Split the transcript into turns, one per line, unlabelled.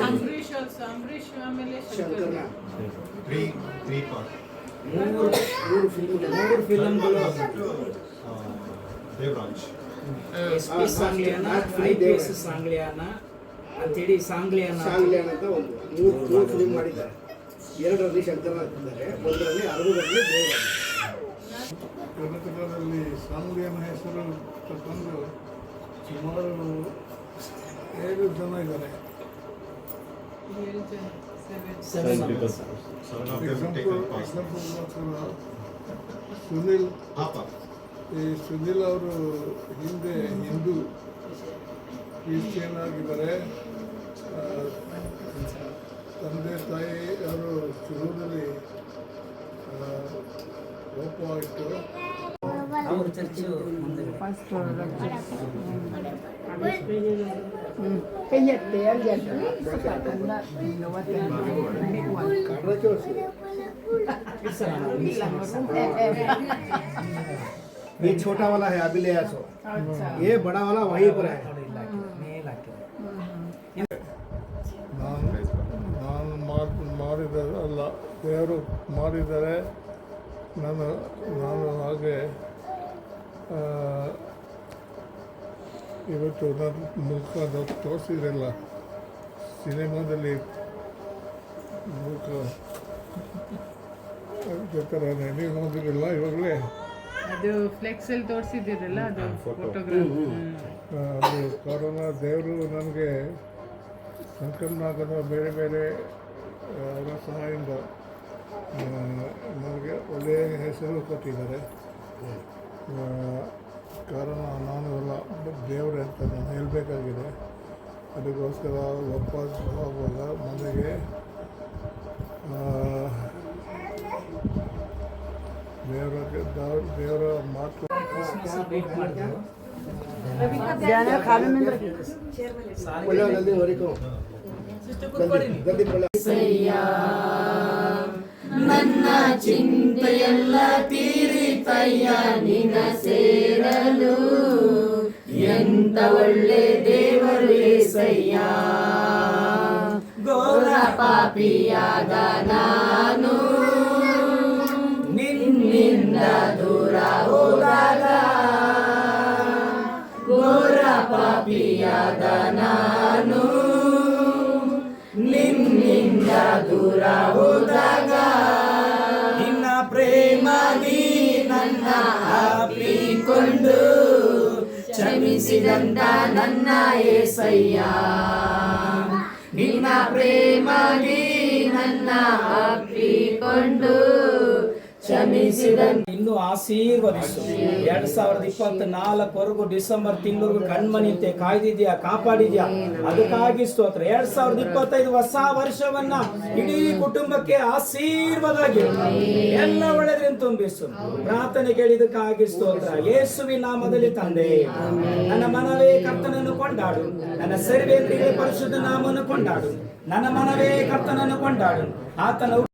ಅಂಬರೀಷ್ ಆಮೇಲೆ
ಮೂರು ಫಿಲ್ಮ್ಗಳು
Devaraj
SP Sangliana IPS Sangliana ಅಂತೇಳಿ ಸಾಂಗ್ಲಿಯಾನ
ಅಂತ ಒಂದು ಮೂರು ಫಿಲ್ಮ್ ಮಾಡಿದ್ದಾರೆ. ಎರಡರಲ್ಲಿ ಶಂಕರನಾಥ್ ಇದ್ದಾರೆ, ಒಂದರಲ್ಲಿ ಅರವರಲ್ಲಿ ದೇವರಾಜ್.
ಕರ್ನಾಟಕದಲ್ಲಿ ಸಾಂಗ್ಲಿಯಾನ ಹೆಸರು ತಗೊಂಡು ಸುಮಾರು 7 ಜನ ಇದ್ದಾರೆ. ಸುನಿಲ್ ಅವರು ಹಿಂದೆ ಹಿಂದೂ ಕ್ರಿಶ್ಚಿಯನ್ ಆಗಿದ್ದಾರೆ. ತಂದೆ ತಾಯಿ ಅವರು ಶುರುವಿನಲ್ಲಿ ಕೋಪ ಇಟ್ಟು
ಅವ್ರ ಚರ್ಚು
ये छोटा वाला है अभी ले आया सो, ये बड़ा वाला वहीं पर है.
ನಾನು ಮಾಡಿದಲ್ಲ, ದೇವರು ಮಾಡಿದರೆ ನಾನು ಹಾಗೆ ಇವತ್ತು ನನ್ನ ಮುಖ ತೋರಿಸಿದ್ರಲ್ಲ ಸಿನಿಮಾದಲ್ಲಿ ಮುಖ ಅದೇ ಥರ ನೀವು ನೋಡಿದ್ರಲ್ಲ ಇವಾಗಲೇ
ಅದು ಫ್ಲೆಕ್ಸ್ ಅಲ್ಲಿ ತೋರಿಸಿದ್ದೀರಲ್ಲ, ಅದು ಫೋಟೋಗ್ರಾಫ್.
ಅದು ಕೊರೋನಾ ದೇವರು ನನಗೆ ಸಂಕಲನಾಗದ ಬೇರೆ ಬೇರೆ ಅವರ ಸಹಾಯದಿಂದ ನನಗೆ ಒಳ್ಳೆಯ ಹೆಸರು ಕೊಟ್ಟಿದ್ದಾರೆ. ಕಾರಣ ನಾನು ಎಲ್ಲ ದೇವರೇ ಅಂತ ನಾನು ಹೇಳಬೇಕಾಗಿದೆ. ಅದಕ್ಕೋಸ್ಕರ ವಾಪಸ್ ಹೋಗುವಾಗ ಮನೆಗೆ ದೇವರ ಮಾತು
ನನ್ನ ಚಿಂತೆಯೆಲ್ಲ ತೀರಿತಯ್ಯ ನಿನ್ನ ಸೇರಲು, ಎಂತ ಒಳ್ಳೆ ದೇವರು ಏಸಯ್ಯ. ಘೋರ ಪಾಪಿಯಾದ ನಾನು ನಿನ್ನಿಂದ ದೂರ ಹೋದಾಗ, ಘೋರ ಪಾಪಿಯಾದ ನಾನು ನಿನ್ನಿಂದ ದೂರ ಹೋದಾಗ, ನಿನ್ನ ಪ್ರೇಮದಿ ನನ್ನ ಅಪ್ಪಿಕೊಂಡು ಕ್ಷಮಿಸಿದಂತ ನನ್ನ ಏಸಯ್ಯ. ನಿನ್ನ ಪ್ರೇಮದಿ ನನ್ನ ಅಪ್ಪಿಕೊಂಡು ಕ್ಷಮಿಸಿದಂತ
ಇನ್ನು ಆಶೀರ್ವದಿಸು. 2024 ಡಿಸೆಂಬರ್ ತಿಂಗಳು ಕಣ್ಮನಿತೆ ಕಾಯ್ದಿದ್ಯಾ, ಕಾಪಾಡಿದ್ಯಾ, ಅದಕ್ಕಾಗಿ ಸ್ತೋತ್ರ. 2025 ಹೊಸ ವರ್ಷವನ್ನ ಇಡೀ ಕುಟುಂಬಕ್ಕೆ ಆಶೀರ್ವಾದವಾಗಿ ಎಲ್ಲ ಒಳ್ಳೆದರಿಂದ ತುಂಬಿಸು. ಪ್ರಾರ್ಥನೆ ಕೇಳಿದಕ್ಕಾಗಿ ಸ್ತೋತ್ರ. ಯೇಸುವಿನ ನಾಮದಲ್ಲಿ ತಂದೆ, ನನ್ನ ಮನವೇ ಕರ್ತನನ್ನು ಕೊಂಡಾಡು, ನನ್ನ ಸರ್ವೇಂದ್ರಿಯ ಪರಿಶುದ್ಧ ನಾಮವನ್ನು ಕೊಂಡಾಡು. ನನ್ನ ಮನವೇ ಕರ್ತನನ್ನು ಕೊಂಡಾಡು. ಆತನ